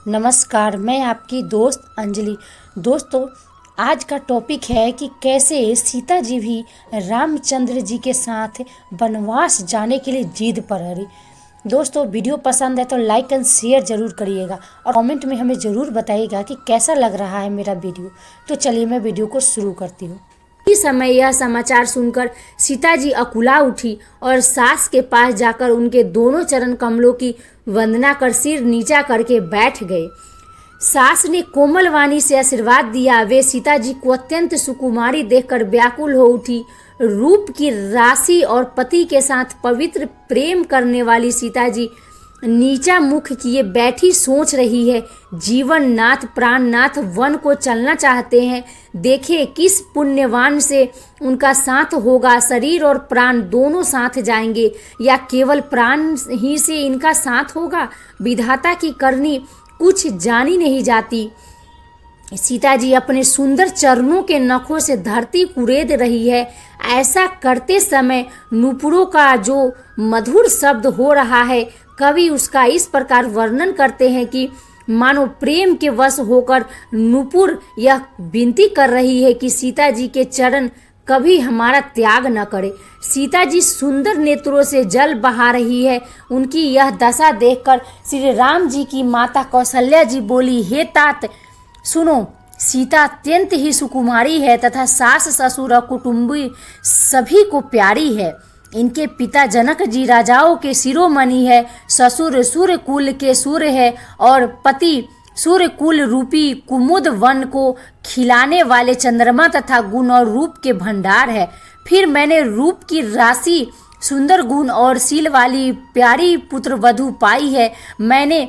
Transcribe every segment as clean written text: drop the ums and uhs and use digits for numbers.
नमस्कार, मैं आपकी दोस्त अंजलि। दोस्तों, आज का टॉपिक है कि कैसे सीता जी भी रामचंद्र जी के साथ वनवास जाने के लिए जिद पर अड़ी। दोस्तों, वीडियो पसंद है तो लाइक एंड शेयर ज़रूर करिएगा और कमेंट में हमें ज़रूर बताइएगा कि कैसा लग रहा है मेरा वीडियो। तो चलिए मैं वीडियो को शुरू करती हूँ। इस समय यह समाचार सुनकर सीता जी अकुला उठी और सास के पास जाकर उनके दोनों चरण कमलों की वंदना कर सिर नीचा करके बैठ गए। सास ने कोमल वाणी से आशीर्वाद दिया। वे सीता जी को अत्यंत सुकुमारी देखकर व्याकुल हो उठी। रूप की राशि और पति के साथ पवित्र प्रेम करने वाली सीता जी नीचा मुख किए बैठी सोच रही है। जीवन नाथ प्राणनाथ वन को चलना चाहते हैं। देखे किस पुण्यवान से उनका साथ होगा। शरीर और प्राण दोनों साथ जाएंगे या केवल प्राण ही से इनका साथ होगा। विधाता की करनी कुछ जानी नहीं जाती। सीता जी अपने सुंदर चरणों के नखों से धरती कुरेद रही है। ऐसा करते समय नूपुरों का जो मधुर शब्द हो रहा है, कवि उसका इस प्रकार वर्णन करते हैं कि मानो प्रेम के वश होकर नूपुर यह विनती कर रही है कि सीता जी के चरण कभी हमारा त्याग न करे। सीता जी सुंदर नेत्रों से जल बहा रही है। उनकी यह दशा देखकर श्री राम जी की माता कौशल्या जी बोली, हे तात सुनो, सीता अत्यंत ही सुकुमारी है तथा सास ससुर और कुटुंबी सभी को प्यारी है। इनके पिता जनक जी राजाओं के शिरोमणि है। ससुर सूर्य कुल के सूर्य है और पति सूर्य कुल रूपी कुमुद वन को खिलाने वाले चंद्रमा तथा गुण और रूप के भंडार है। फिर मैंने रूप की राशि, सुंदर गुण और शील वाली प्यारी पुत्र वधू पाई है। मैंने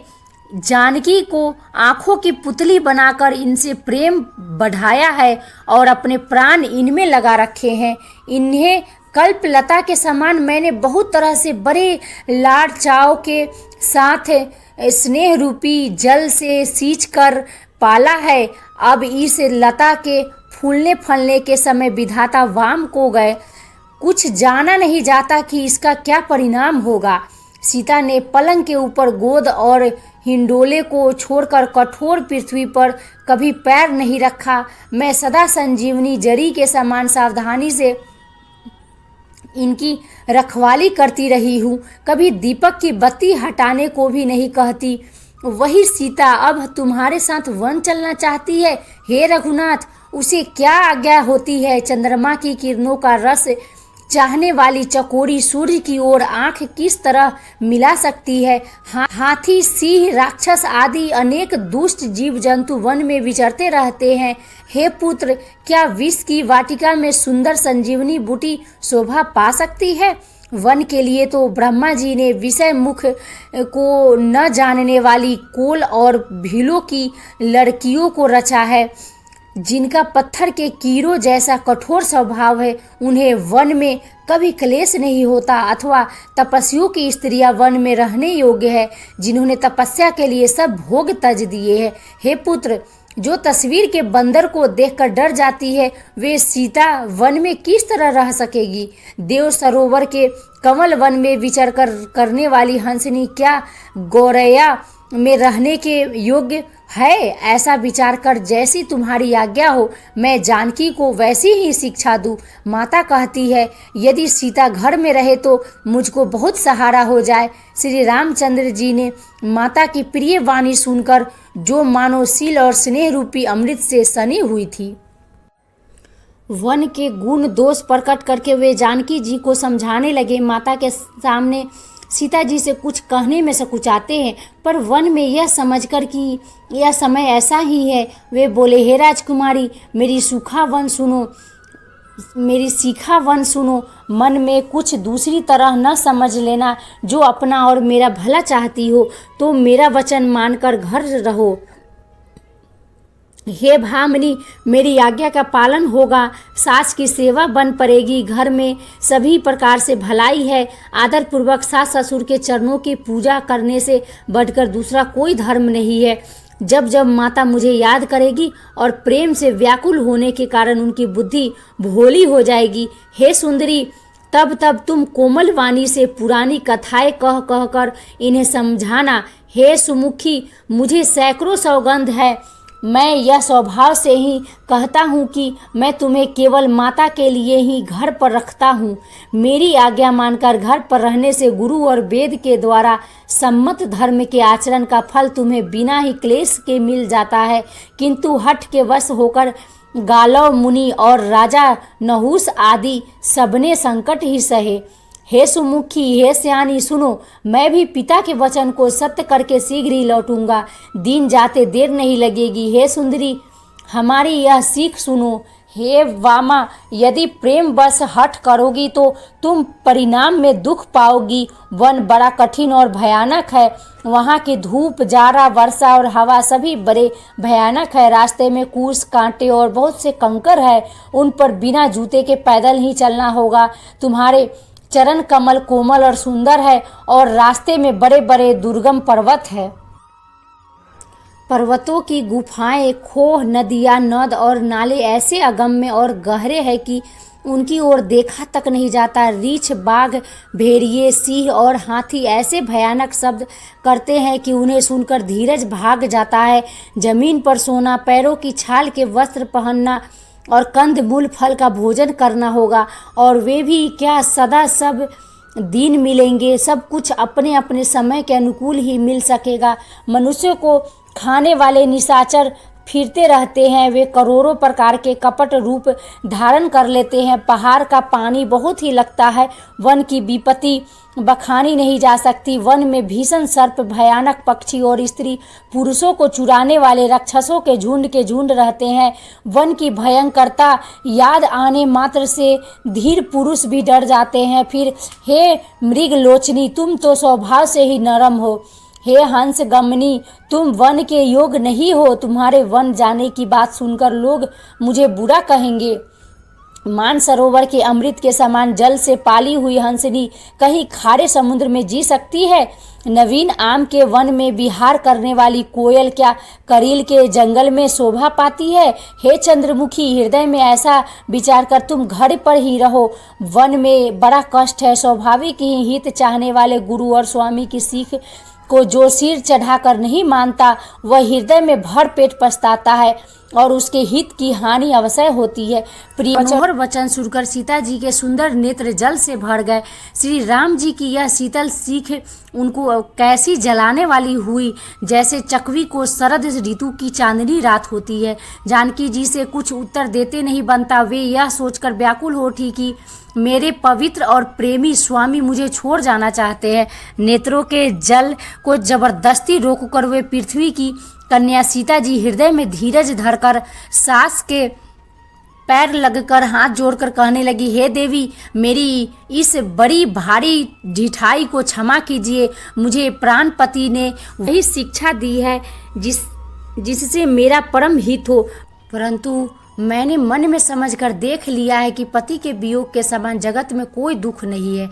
जानकी को आंखों की पुतली बनाकर इनसे प्रेम बढ़ाया है और अपने प्राण इनमें लगा रखे हैं। इन्हें कल्पलता के समान मैंने बहुत तरह से बड़े लाड़ चाव के साथ स्नेह रूपी जल से सींच कर पाला है। अब इस लता के फूलने फलने के समय विधाता वाम को गए। कुछ जाना नहीं जाता कि इसका क्या परिणाम होगा। सीता ने पलंग के ऊपर गोद और हिंडोले को छोड़कर कठोर पृथ्वी पर कभी पैर नहीं रखा। मैं सदा संजीवनी जरी के समान सावधानी से इनकी रखवाली करती रही हूँ। कभी दीपक की बत्ती हटाने को भी नहीं कहती। वही सीता अब तुम्हारे साथ वन चलना चाहती है। हे रघुनाथ, उसे क्या आज्ञा होती है। चंद्रमा की किरणों का रस चाहने वाली चकोरी सूर्य की ओर आंख किस तरह मिला सकती है। हाथी, सिंह, राक्षस आदि अनेक दुष्ट जीव जंतु वन में विचरते रहते हैं। हे पुत्र, क्या विष की वाटिका में सुंदर संजीवनी बूटी शोभा पा सकती है। वन के लिए तो ब्रह्मा जी ने विषय मुख को न जानने वाली कोल और भीलों की लड़कियों को रचा है, जिनका पत्थर के कीड़ों जैसा कठोर स्वभाव है। उन्हें वन में कभी क्लेश नहीं होता। अथवा तपस्वियों की स्त्रियां वन में रहने योग्य है, जिन्होंने तपस्या के लिए सब भोग तज दिए हैं। हे पुत्र, जो तस्वीर के बंदर को देखकर डर जाती है, वे सीता वन में किस तरह रह सकेगी। देव सरोवर के कमल वन में विचर करने वाली हंसनी क्या गौरैया में रहने के योग्य है। ऐसा विचार कर जैसी तुम्हारी आज्ञा हो, मैं जानकी को वैसी ही शिक्षा दूं। माता कहती है, यदि सीता घर में रहे तो मुझको बहुत सहारा हो जाए। श्री रामचंद्र जी ने माता की प्रिय वाणी सुनकर, जो मानो शील और स्नेह रूपी अमृत से सनी हुई थी, वन के गुण दोष प्रकट करके वे जानकी जी को समझाने लगे। माता के सामने सीता जी से कुछ कहने में संकुचाते हैं, पर वन में यह समझकर कि यह समय ऐसा ही है, वे बोले, हे राजकुमारी, मेरी सूखा वन सुनो, मेरी सीखा वन सुनो। मन में कुछ दूसरी तरह न समझ लेना। जो अपना और मेरा भला चाहती हो तो मेरा वचन मानकर घर रहो। हे भामिनी, मेरी आज्ञा का पालन होगा। सास की सेवा बन पड़ेगी। घर में सभी प्रकार से भलाई है। आदर पूर्वक सास ससुर के चरणों की पूजा करने से बढ़कर दूसरा कोई धर्म नहीं है। जब जब माता मुझे याद करेगी और प्रेम से व्याकुल होने के कारण उनकी बुद्धि भोली हो जाएगी, हे सुंदरी, तब तब तुम कोमल वाणी से पुरानी कथाएं कह कह कर इन्हें समझाना। हे सुमुखी, मुझे सैकड़ों सौगंध है, मैं यह स्वभाव से ही कहता हूँ कि मैं तुम्हें केवल माता के लिए ही घर पर रखता हूँ। मेरी आज्ञा मानकर घर पर रहने से गुरु और वेद के द्वारा सम्मत धर्म के आचरण का फल तुम्हें बिना ही क्लेश के मिल जाता है, किंतु हठ के वश होकर गालव मुनि और राजा नहुस आदि सबने संकट ही सहे। हे सुमुखी, हे सियानी, सुनो, मैं भी पिता के वचन को सत्य करके शीघ्र ही लौटूंगा, दिन जाते देर नहीं लगेगी। हे सुंदरी, हमारी यह सीख सुनो। हे वामा, यदि प्रेम बस हठ करोगी तो तुम परिणाम में दुख पाओगी। वन बड़ा कठिन और भयानक है, वहाँ की धूप, जाड़ा, वर्षा और हवा सभी बड़े भयानक है। रास्ते में कूस, कांटे और बहुत से कंकर है, उन पर बिना जूते के पैदल ही चलना होगा। तुम्हारे चरण कमल कोमल और सुंदर है और रास्ते में बड़े बड़े दुर्गम पर्वत है। पर्वतों की गुफाएं, खोह, नदियाँ, नद और नाले ऐसे अगम्य और गहरे हैं कि उनकी ओर देखा तक नहीं जाता। रीछ, बाघ, भेड़िए, सिंह और हाथी ऐसे भयानक शब्द करते हैं कि उन्हें सुनकर धीरज भाग जाता है। जमीन पर सोना, पैरों की छाल के वस्त्र पहनना और कंद मूल फल का भोजन करना होगा, और वे भी क्या सदा सब दिन मिलेंगे। सब कुछ अपने अपने समय के अनुकूल ही मिल सकेगा। मनुष्यों को खाने वाले निशाचर फिरते रहते हैं, वे करोड़ों प्रकार के कपट रूप धारण कर लेते हैं। पहाड़ का पानी बहुत ही लगता है, वन की विपत्ति बखानी नहीं जा सकती। वन में भीषण सर्प, भयानक पक्षी और स्त्री पुरुषों को चुराने वाले राक्षसों के झुंड रहते हैं। वन की भयंकरता याद आने मात्र से धीर पुरुष भी डर जाते हैं। फिर हे मृगलोचनी, तुम तो स्वभाव से ही नरम हो। हे हंस गमनी, तुम वन के योग नहीं हो। तुम्हारे वन जाने की बात सुनकर लोग मुझे बुरा कहेंगे। मानसरोवर के अमृत के समान जल से पाली हुई हंसनी कहीं खारे समुद्र में जी सकती है? नवीन आम के वन में विहार करने वाली कोयल क्या करील के जंगल में शोभा पाती है? हे चंद्रमुखी, हृदय में ऐसा विचार कर तुम घर पर ही रहो। वन में बड़ा कष्ट है। स्वाभाविक ही हित चाहने वाले गुरु और स्वामी की सीख को जो सिर चढ़ाकर नहीं मानता, वह हृदय में भर पेट पछताता है और उसके हित की हानि अवश्य होती है। प्रिय मनोहर वचन सुनकर सीता जी के सुंदर नेत्र जल से भर गए। श्री राम जी की यह शीतल सीख उनको कैसी जलाने वाली हुई, जैसे चकवी को शरद ऋतु की चांदनी रात होती है। जानकी जी से कुछ उत्तर देते नहीं बनता। वे यह सोचकर व्याकुल हो उठी कि मेरे पवित्र और प्रेमी स्वामी मुझे छोड़ जाना चाहते हैं। नेत्रों के जल को जबरदस्ती रोककर वे पृथ्वी की कन्या सीता जी हृदय में धीरज धरकर सास के पैर लगकर हाथ जोड़कर कहने लगी, हे देवी, मेरी इस बड़ी भारी ढिठाई को क्षमा कीजिए। मुझे प्राणपति ने वही शिक्षा दी है जिससे मेरा परम हित हो, परंतु मैंने मन में समझकर देख लिया है कि पति के वियोग के समान जगत में कोई दुख नहीं है।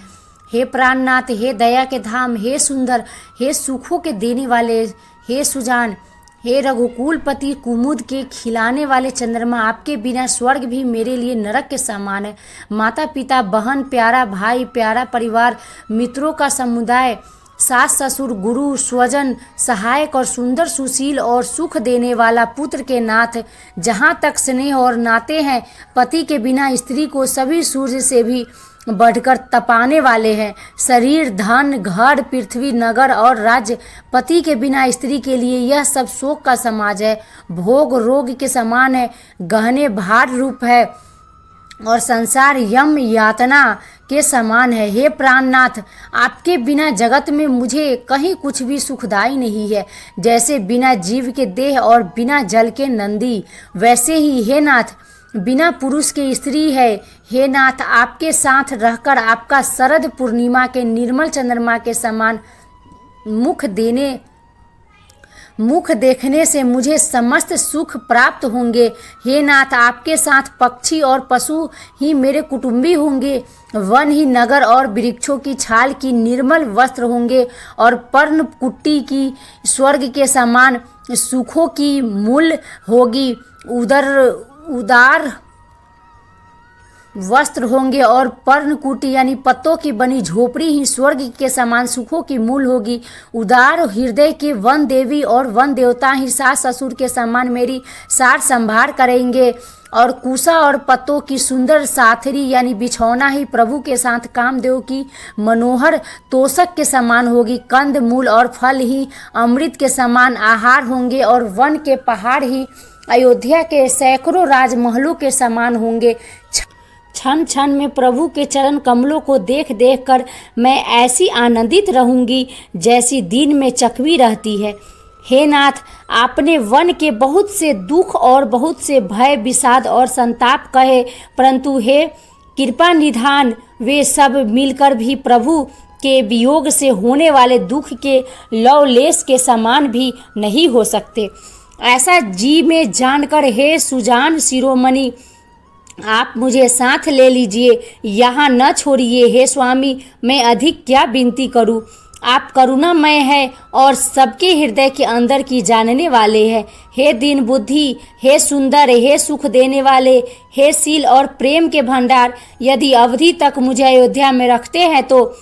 हे प्राणनाथ, हे दया के धाम, हे सुंदर, हे सुखों के देने वाले, हे सुजान, हे रघुकुलपति, कुमुद के खिलाने वाले चंद्रमा, आपके बिना स्वर्ग भी मेरे लिए नरक के समान है। माता पिता, बहन, प्यारा भाई, प्यारा परिवार, मित्रों का समुदाय, सास ससुर, गुरु, स्वजन, सहायक और सुंदर, सुशील और सुख देने वाला पुत्र के नाथ, जहाँ तक स्नेह और नाते हैं, पति के बिना स्त्री को सभी सूर्य से भी बढ़कर तपाने वाले हैं। शरीर, धन, घर, पृथ्वी, नगर और राज्य, पति के बिना स्त्री के लिए यह सब शोक का समाज है। भोग रोग के समान है, गहने भार रूप है और संसार यम यातना के समान है। हे प्राणनाथ, आपके बिना जगत में मुझे कहीं कुछ भी सुखदाई नहीं है। जैसे बिना जीव के देह और बिना जल के नंदी, वैसे ही हे नाथ बिना पुरुष के स्त्री है। हे नाथ, आपके साथ रहकर आपका शरद पूर्णिमा के निर्मल चंद्रमा के समान मुख देखने से मुझे समस्त सुख प्राप्त होंगे। हे नाथ, आपके साथ पक्षी और पशु ही मेरे कुटुंबी होंगे। वन ही नगर और वृक्षों की छाल की निर्मल वस्त्र होंगे और पर्ण कुट्टी की स्वर्ग के समान सुखों की मूल होगी। वस्त्र होंगे और पर्णकुटी यानी पत्तों की बनी झोपड़ी ही स्वर्ग के समान सुखों की मूल होगी। उदार हृदय के वन देवी और वन देवता ही सास ससुर के समान मेरी सार संभार करेंगे और कुसा और पत्तों की सुंदर साथरी यानी बिछौना ही प्रभु के साथ कामदेव की मनोहर तोषक के समान होगी। कंद मूल और फल ही अमृत के समान आहार होंगे और वन के पहाड़ ही अयोध्या के सैकड़ों राजमहलों के समान होंगे। क्षण क्षण में प्रभु के चरण कमलों को देख देख कर मैं ऐसी आनंदित रहूंगी जैसी दिन में चकवी रहती है। हे नाथ, आपने वन के बहुत से दुख और बहुत से भय विषाद और संताप कहे, परंतु हे कृपा निधान वे सब मिलकर भी प्रभु के वियोग से होने वाले दुख के लवलेश के समान भी नहीं हो सकते। ऐसा जी में जानकर हे सुजान शिरोमणि, आप मुझे साथ ले लीजिए, यहाँ न छोड़िए। हे स्वामी, मैं अधिक क्या विनती करूँ। आप करुणामय है और सबके हृदय के अंदर की जानने वाले हैं। हे दीन बुद्धि, हे सुंदर, हे सुख देने वाले, हे शील और प्रेम के भंडार, यदि अवधि तक मुझे अयोध्या में रखते हैं तो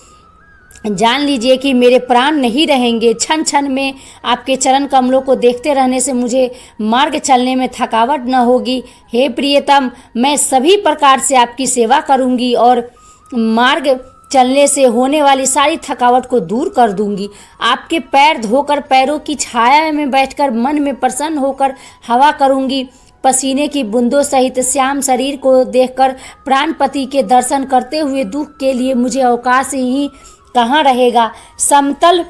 जान लीजिए कि मेरे प्राण नहीं रहेंगे। क्षण क्षण में आपके चरण कमलों को देखते रहने से मुझे मार्ग चलने में थकावट न होगी। हे प्रियतम, मैं सभी प्रकार से आपकी सेवा करूंगी और मार्ग चलने से होने वाली सारी थकावट को दूर कर दूंगी। आपके पैर धोकर पैरों की छाया में बैठकर मन में प्रसन्न होकर हवा करूंगी। पसीने की बूंदों सहित श्याम शरीर को देखकर प्राणपति के दर्शन करते हुए दुख के लिए मुझे अवकाश ही कहाँ रहेगा। समतल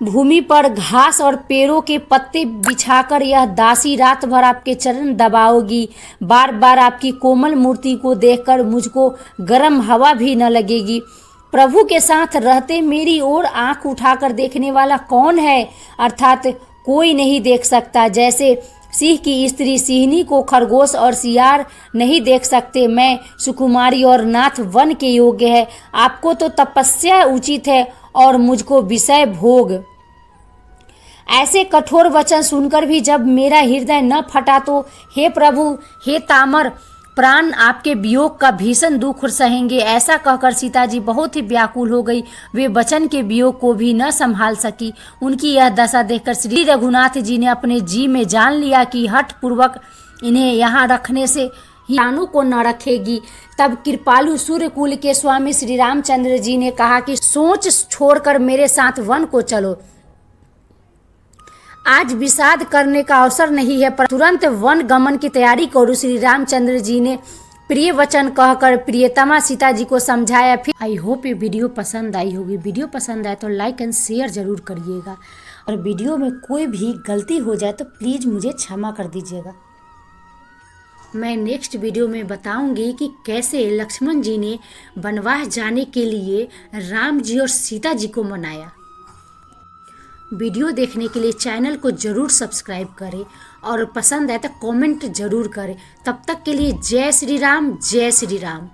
भूमि पर घास और पेड़ों के पत्ते बिछाकर यह दासी रात भर आपके चरण दबाओगी। बार बार आपकी कोमल मूर्ति को देखकर मुझको गर्म हवा भी न लगेगी। प्रभु के साथ रहते मेरी ओर आंख उठाकर देखने वाला कौन है? अर्थात कोई नहीं देख सकता। जैसे सिंह की स्त्री सिंहनी को खरगोश और सियार नहीं देख सकते, मैं सुकुमारी और नाथ वन के योग्य है। आपको तो तपस्या उचित है और मुझको विषय भोग। ऐसे कठोर वचन सुनकर भी जब मेरा हृदय न फटा तो हे प्रभु, हे तामर, प्राण आपके वियोग का भीषण दुख सहेंगे। ऐसा कहकर सीता जी बहुत ही व्याकुल हो गई। वे बचन के वियोग को भी न संभाल सकी। उनकी यह दशा देखकर श्री रघुनाथ जी ने अपने जी में जान लिया कि हठ पूर्वक इन्हें यहाँ रखने से हियानु को न रखेगी। तब कृपालु सूर्यकुल के स्वामी श्री रामचंद्र जी ने कहा कि सोच छोड़कर मेरे साथ वन को चलो। आज विषाद करने का अवसर नहीं है, पर तुरंत वन गमन की तैयारी करो। श्री रामचंद्र जी ने प्रिय वचन कहकर प्रियतमा सीता जी को समझाया। फिर आई होप ये वीडियो पसंद आई होगी। वीडियो पसंद आए तो लाइक एंड शेयर जरूर करिएगा और वीडियो में कोई भी गलती हो जाए तो प्लीज़ मुझे क्षमा कर दीजिएगा। मैं नेक्स्ट वीडियो में बताऊंगी कि कैसे लक्ष्मण जी ने वनवास जाने के लिए राम जी और सीता जी को मनाया। वीडियो देखने के लिए चैनल को ज़रूर सब्सक्राइब करें और पसंद आए तो कमेंट ज़रूर करें। तब तक के लिए जय श्री राम, जय श्री राम।